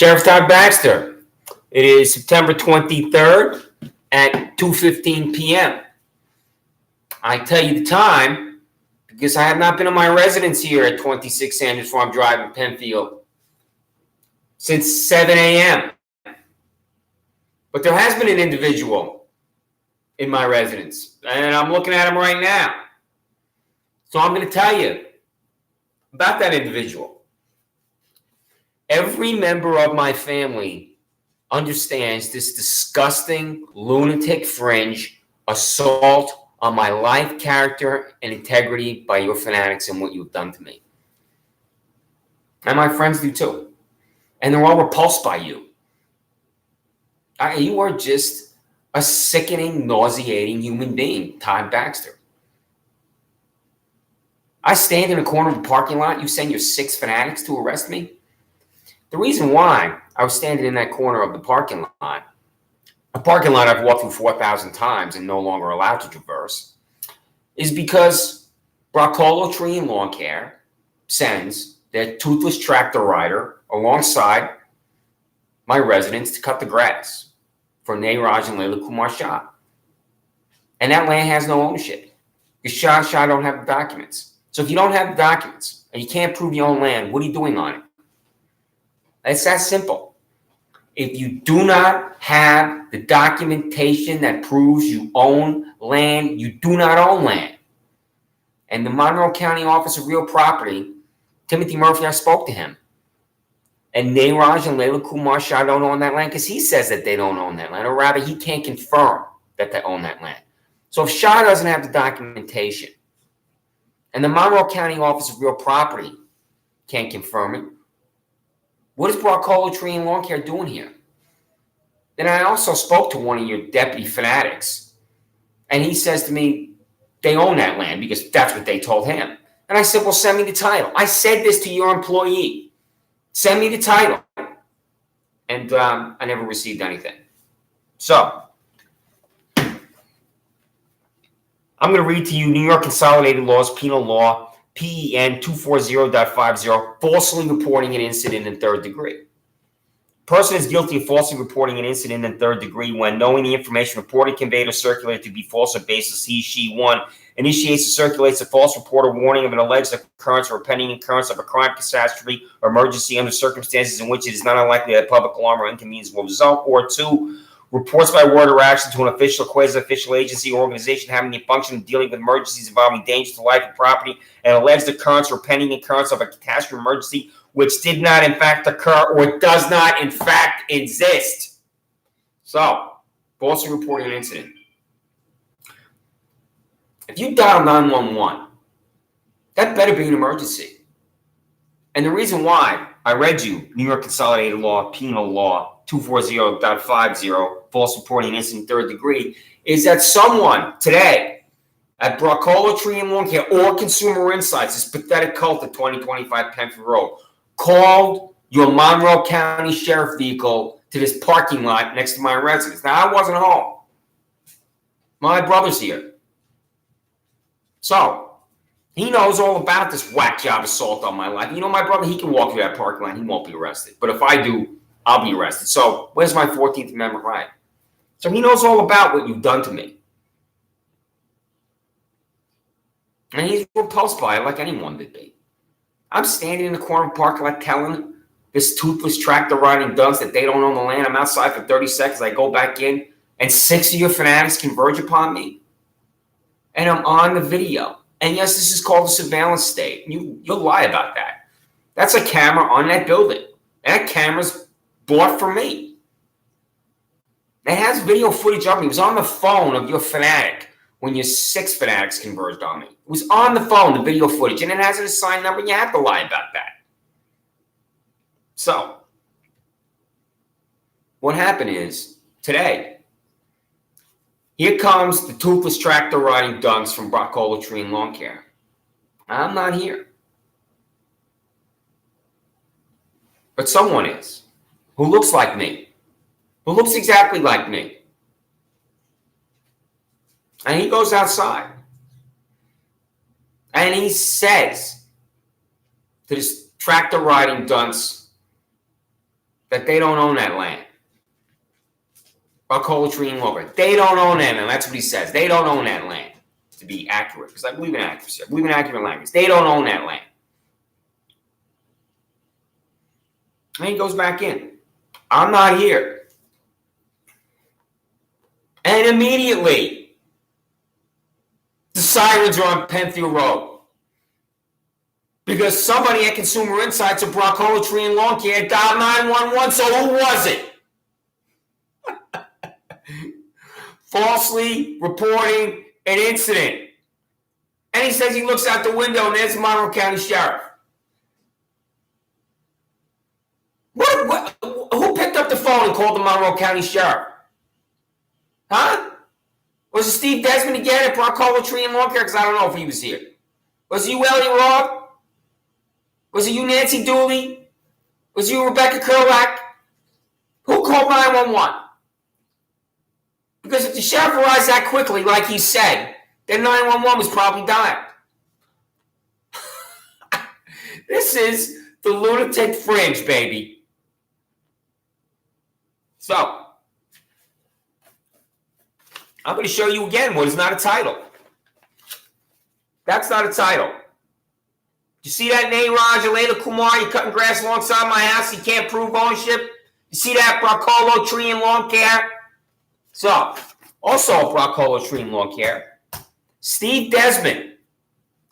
Sheriff Todd Baxter. It is September 23rd at 2:15 p.m. I tell you the time because I have not been in my residence here at 26 Sanders Farm Drive in Penfield since 7 a.m. But there has been an individual in my residence, and I'm looking at him right now. So I'm going to tell you about that individual. Every member of my family understands this disgusting, lunatic fringe assault on my life, character, and integrity by your fanatics and what you've done to me. And my friends do too. And they're all repulsed by you. You are just a sickening, nauseating human being, Todd Baxter. I stand in a corner of a parking lot. You send your 6 fanatics to arrest me? The reason why I was standing in that corner of the parking lot, a parking lot I've walked through 4,000 times and no longer allowed to traverse, is because Broccolo Tree and Lawn Care sends their toothless tractor rider alongside my residence to cut the grass for Nayraj and Layla Kumar Shah. And that land has no ownership because Shah don't have the documents. So if you don't have the documents and you can't prove your own land, what are you doing on it? It's that simple. If you do not have the documentation that proves you own land, you do not own land. And the Monroe County Office of Real Property, Timothy Murphy, I spoke to him. And Nayraj and Layla Kumar Shah don't own that land because he says that they don't own that land, or rather he can't confirm that they own that land. So if Shah doesn't have the documentation and the Monroe County Office of Real Property can't confirm it, what is Broccolo Tree and Lawn Care doing here? Then I also spoke to one of your deputy fanatics, and he says to me, they own that land because that's what they told him. And I said, well, send me the title. I said this to your employee. Send me the title. And I never received anything. So I'm going to read to you New York Consolidated Laws, Penal Law, PEN 240.50, falsely reporting an incident in third degree. Person is guilty of falsely reporting an incident in third degree when knowing the information reported, conveyed, or circulated to be false or baseless. He, she, 1, initiates or circulates a false report or warning of an alleged occurrence or pending occurrence of a crime, catastrophe, or emergency under circumstances in which it is not unlikely that public alarm or inconvenience will result. Or 2, reports by word or action to an official, quasi-official agency or organization having the function of dealing with emergencies involving danger to life and property, an alleged occurrence or pending occurrence of a catastrophe or emergency which did not in fact occur or does not in fact exist. So, falsely reporting an incident. If you dial 911, that better be an emergency. And the reason why I read you New York Consolidated Law, Penal Law, 240.50, false reporting an incident third degree, is that someone today at Broccolo Tree and Lawn Care or Consumer Insights, this pathetic cult at 2025 Penfield Road, called your Monroe County Sheriff vehicle to this parking lot next to my residence. Now, I wasn't home. My brother's here. So, he knows all about this whack job assault on my life. You know, my brother, he can walk through that parking lot. He won't be arrested. But if I do, I'll be arrested. So, where's my 14th Amendment right? So, he knows all about what you've done to me. And he's repulsed by it like anyone would be. I'm standing in the corner of the parking lot telling this toothless tractor riding dunce that they don't own the land. I'm outside for 30 seconds. I go back in, and 6 of your fanatics converge upon me. And I'm on the video. And yes, this is called a surveillance state. You'll lie about that. That's a camera on that building. That camera's bought for me. It has video footage of me. It was on the phone of your fanatic when your 6 fanatics converged on me. It was on the phone, the video footage, and it has an assigned number, and you have to lie about that. So, what happened is, today, here comes the toothless tractor riding dunce from Broccolo Tree and Lawn Care. I'm not here. But someone is, who looks like me, who looks exactly like me. And he goes outside. And he says to this tractor riding dunce that they don't own that land. Broccolo tree and longer. They don't own that land. That's what he says. They don't own that land. To be accurate, because I believe in accuracy. I believe in accurate language. They don't own that land. And he goes back in. I'm not here. And immediately, the sirens are on Penfield Road. Because somebody at Consumer Insights of Broccolo Tree and Lawn Care dialed 911, so who was it? Falsely reporting an incident. And he says he looks out the window and there's the Monroe County Sheriff. Who picked up the phone and called the Monroe County Sheriff? Huh? Was it Steve Desmond again at Broccolo Tree and Lawn Care? Because I don't know if he was here. Was it you, Elliot Robb? Was it you, Nancy Dooley? Was it you, Rebecca Kerlack? Who called 911? Because if the sheriff arrives that quickly, like he said, then 911 was probably dialed. This is the lunatic fringe, baby. So, I'm going to show you again what is not a title. That's not a title. You see that name, Raj Alena Kumar? You're cutting grass alongside my house. You can't prove ownership. You see that Broccolo Tree and Lawn Care? So, also Broccolo Tree and Lawn Care. Steve Desmond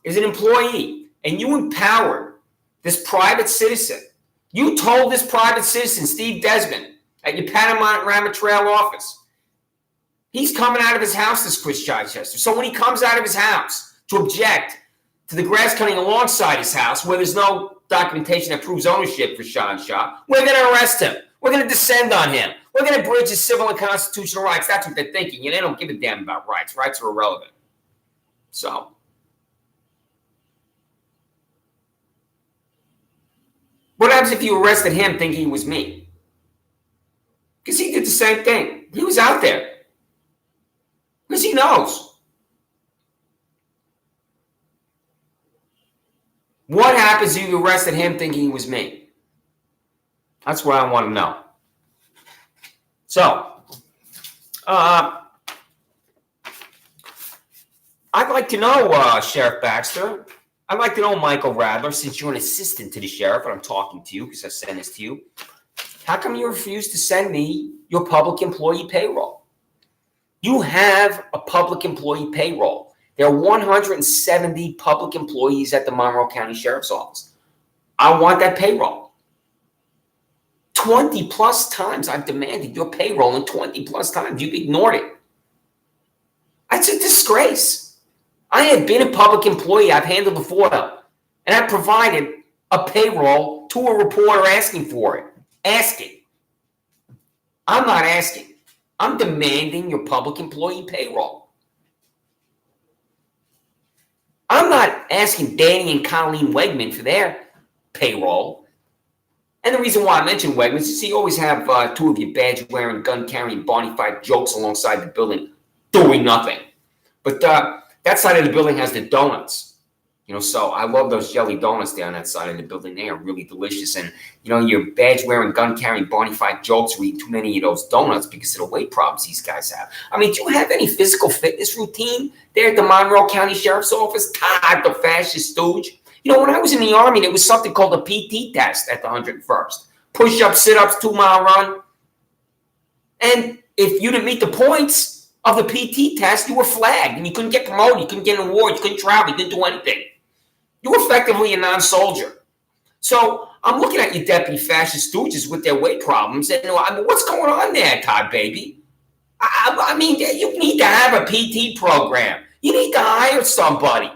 is an employee, and you empowered this private citizen. You told this private citizen, Steve Desmond, at your Panorama Trail office, he's coming out of his house, this Chris Chichester. So when he comes out of his house to object to the grass cutting alongside his house, where there's no documentation that proves ownership for Sean Shaw, we're going to arrest him. We're going to descend on him. We're going to bridge his civil and constitutional rights. That's what they're thinking. They don't give a damn about rights. Rights are irrelevant. So, what happens if you arrested him thinking he was me? Because he did the same thing. He was out there. Because he knows. What happens if you arrested him thinking he was me? That's what I want to know. So, I'd like to know, Sheriff Baxter. I'd like to know, Michael Radler, since you're an assistant to the sheriff, and I'm talking to you because I sent this to you, how come you refuse to send me your public employee payroll? You have a public employee payroll. There are 170 public employees at the Monroe County Sheriff's Office. I want that payroll. 20 plus times I've demanded your payroll, and 20 plus times you've ignored it. That's a disgrace. I have been a public employee. I've handled the FOIA, and I've provided a payroll to a reporter asking for it. Asking. I'm not asking. I'm demanding your public employee payroll. I'm not asking Danny and Colleen Wegman for their payroll. And the reason why I mention Wegmans is you always have two of your badge-wearing, gun-carrying, bonafide jokes alongside the building doing nothing. But that side of the building has the donuts. So I love those jelly donuts down that side of the building. They are really delicious. And, your badge-wearing, gun-carrying, bonafide jokes will eat too many of those donuts because of the weight problems these guys have. I mean, do you have any physical fitness routine there at the Monroe County Sheriff's Office? Todd, the fascist stooge. When I was in the Army, there was something called a PT test at the 101st. Push-ups, sit-ups, 2-mile run. And if you didn't meet the points of the PT test, you were flagged. And you couldn't get promoted. You couldn't get an award. You couldn't travel. You couldn't do anything. You were effectively a non-soldier. So I'm looking at your deputy fascist stooges with their weight problems. And what's going on there, Todd, baby? I mean, you need to have a PT program. You need to hire somebody.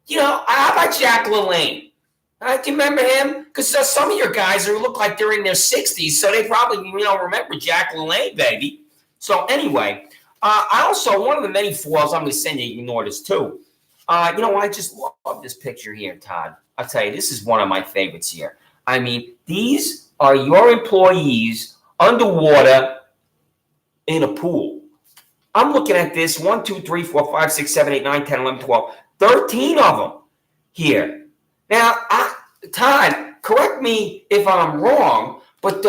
How about Jack LaLanne? Do you remember him? Because some of your guys look like they're in their 60s, so they probably, remember Jack LaLanne, baby. So anyway, I also, one of the many foils, I'm going to send you, ignore this too. I just love this picture here, Todd. I'll tell you, this is one of my favorites here. I mean, these are your employees underwater in a pool. I'm looking at this, 1, 2, 3, 4, 5, 6, 7, 8, 9, 10, 11, 12. 13 of them here. Now, Todd, correct me if I'm wrong, but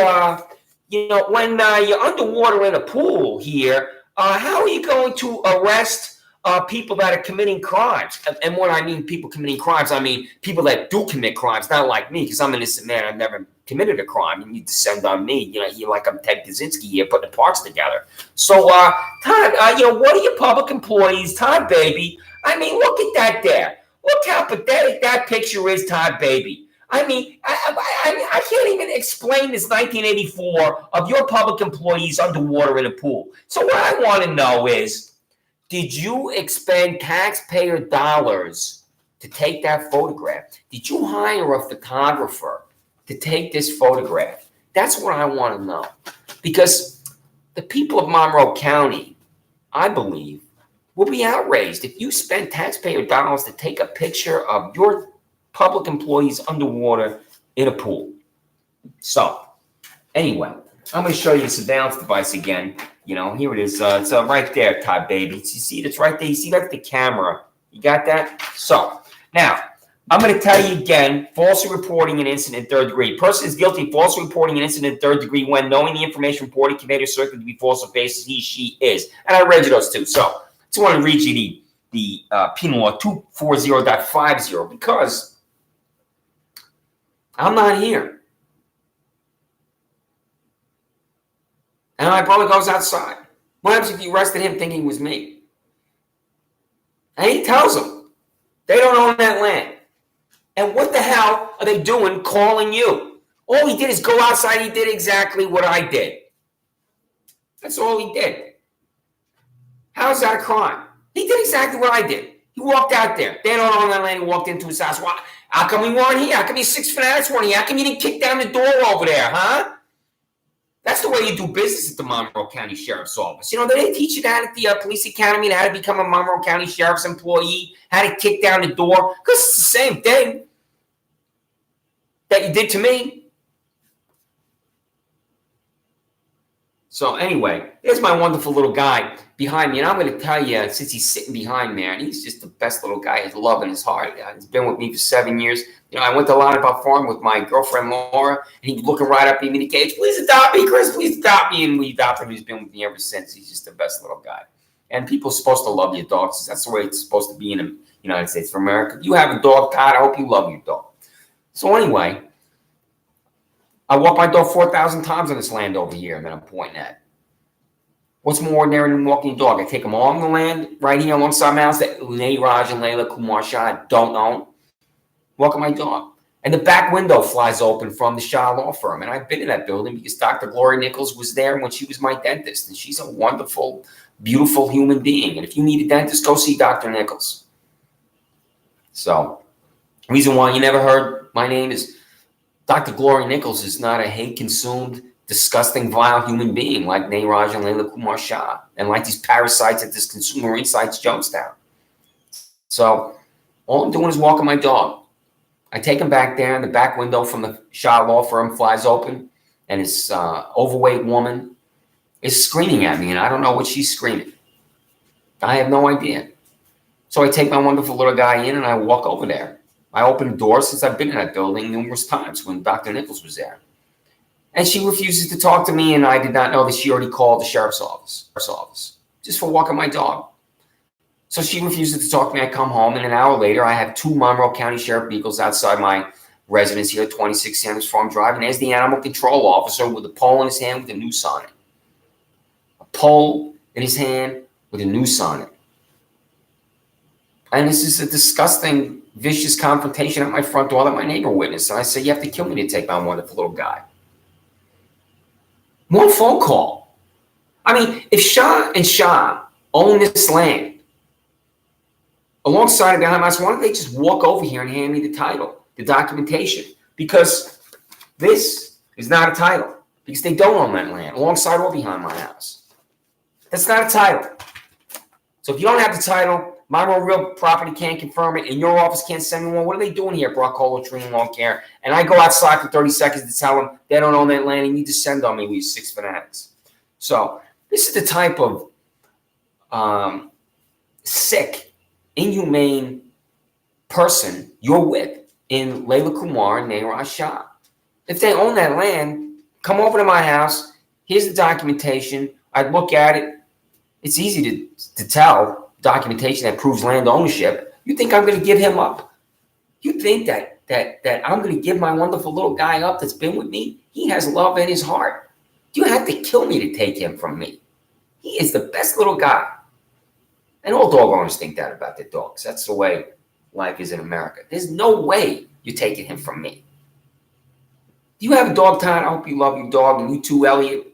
when you're underwater in a pool here, how are you going to arrest people that are committing crimes? And when I mean people committing crimes, I mean people that do commit crimes, not like me, because I'm an innocent man. I've never committed a crime. You descend on me. You're like I'm Ted Kaczynski here, putting the parts together. So, Todd, what are your public employees, Todd, baby? I mean, look at that there. Look how pathetic that picture is, Todd, baby. I mean, I can't even explain this 1984 of your public employees underwater in a pool. So what I want to know is, did you expend taxpayer dollars to take that photograph? Did you hire a photographer to take this photograph? That's what I want to know. Because the people of Monroe County, I believe, will be outraged if you spend taxpayer dollars to take a picture of your public employees underwater in a pool. So, anyway, I'm going to show you the surveillance device again. Here it is. It's right there, Todd, baby. You see, it's right there. You see, that's the camera. You got that? So, now, I'm going to tell you again, falsely reporting an incident in third degree. Person is guilty of falsely reporting an incident in third degree when knowing the information reported, conveyed, or circulated to be false or basis he, she is. And I read you those two. So, I just want to read you the penal law 240.50 because I'm not here. And my brother goes outside. What happens if you arrested him thinking it was me? And he tells them they don't own that land. And what the hell are they doing calling you? All he did is go outside. He did exactly what I did. That's all he did. How is that a crime? He did exactly what I did. He walked out there. They don't own that land. He walked into his house. Why? How come we weren't here? How come you six fanatics weren't here? How come you didn't kick down the door over there, huh? That's the way you do business at the Monroe County Sheriff's Office. They didn't teach you that at the police academy, how to become a Monroe County Sheriff's employee, how to kick down the door, because it's the same thing that you did to me. So anyway, there's my wonderful little guy behind me. And I'm going to tell you, since he's sitting behind me, and he's just the best little guy. He's love in his heart. He's been with me for 7 years. I went to Lollipop Farm with my girlfriend, Laura, and he's looking right up at me in the cage. Please adopt me, Chris. Please adopt me. And we adopted him. He's been with me ever since. He's just the best little guy. And people are supposed to love your dogs. That's the way it's supposed to be in the United States of America. You have a dog, Todd. I hope you love your dog. So anyway, I walk my dog 4,000 times on this land over here that I'm pointing at. What's more ordinary than walking a dog? I take them all on the land right here alongside my house that Raj and Layla Kumar Shah don't own. Walking my dog. And the back window flies open from the Shah Law Firm. And I've been in that building because Dr. Gloria Nichols was there when she was my dentist. And she's a wonderful, beautiful human being. And if you need a dentist, go see Dr. Nichols. So, reason why you never heard my name is Dr. Gloria Nichols is not a hate-consumed, disgusting, vile human being like Raj and Layla Kumar Shah and like these parasites at this Consumer Insights Jonestown. So, all I'm doing is walking my dog. I take him back there, and the back window from the Shah Law Firm flies open, and this overweight woman is screaming at me, and I don't know what she's screaming. I have no idea. So I take my wonderful little guy in, and I walk over there. I open the door since I've been in that building numerous times when Dr. Nichols was there. And she refuses to talk to me, and I did not know that she already called the sheriff's office just for walking my dog. So she refuses to talk to me. I come home, and an hour later, I have 2 Monroe County Sheriff vehicles outside my residence here, 26 Sanders Farm Drive, and there's the animal control officer with a pole in his hand with a noose on it. A pole in his hand with a noose on it. And this is a disgusting, vicious confrontation at my front door that my neighbor witnessed. And I said, you have to kill me to take my wonderful little guy. One phone call. I mean, if Shah and Shah own this land, alongside of behind my house, why don't they just walk over here and hand me the title, the documentation? Because this is not a title. Because they don't own that land, alongside or behind my house. That's not a title. So if you don't have the title, Monroe Real Property can't confirm it, and your office can't send me one. What are they doing here, Broccolo Tree and Lawn Care? And I go outside for 30 seconds to tell them they don't own that land and you descend on me with 6 fanatics. So this is the type of sick, inhumane person you're with in Layla Kumar and Raj Shah. If they own that land, come over to my house Here's the documentation. I'd look at it. It's easy to tell documentation that proves land ownership. You think I'm going to give him up? You think that I'm going to give my wonderful little guy up that's been with me? He has love in his heart. You have to kill me to take him from me. He is the best little guy. And all dog owners think that about their dogs. That's the way life is in America. There's no way you're taking him from me. Do you have a dog, Todd? I hope you love your dog. And you too, Elliot.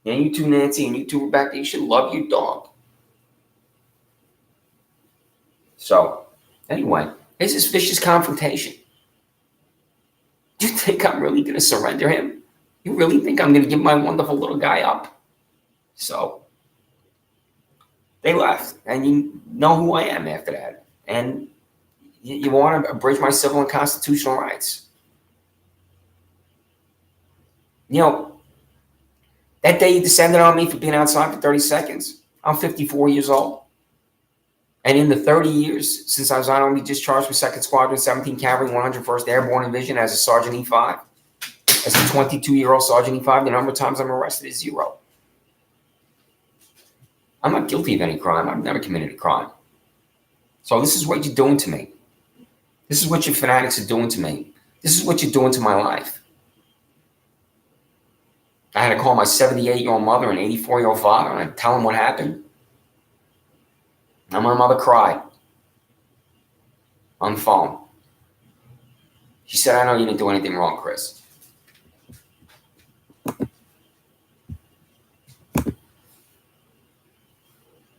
And you too, Nancy. And you too, Rebecca. You should love your dog. So, anyway, there's this vicious confrontation. Do you think I'm really going to surrender him? You really think I'm going to give my wonderful little guy up? So, they left. And you know who I am after that. And you want to abridge my civil and constitutional rights. You know, that day you descended on me for being outside for 30 seconds. I'm 54 years old. And in the 30 years since I was honorably discharged from 2nd Squadron, 17 Cavalry, 101st Airborne Division as a Sergeant E5, as a 22-year-old Sergeant E5, the number of times I'm arrested is 0. I'm not guilty of any crime. I've never committed a crime. So this is what you're doing to me. This is what your fanatics are doing to me. This is what you're doing to my life. I had to call my 78-year-old mother and 84-year-old father and I'd tell them what happened. And my mother cried on the phone. She said, I know you didn't do anything wrong, Chris.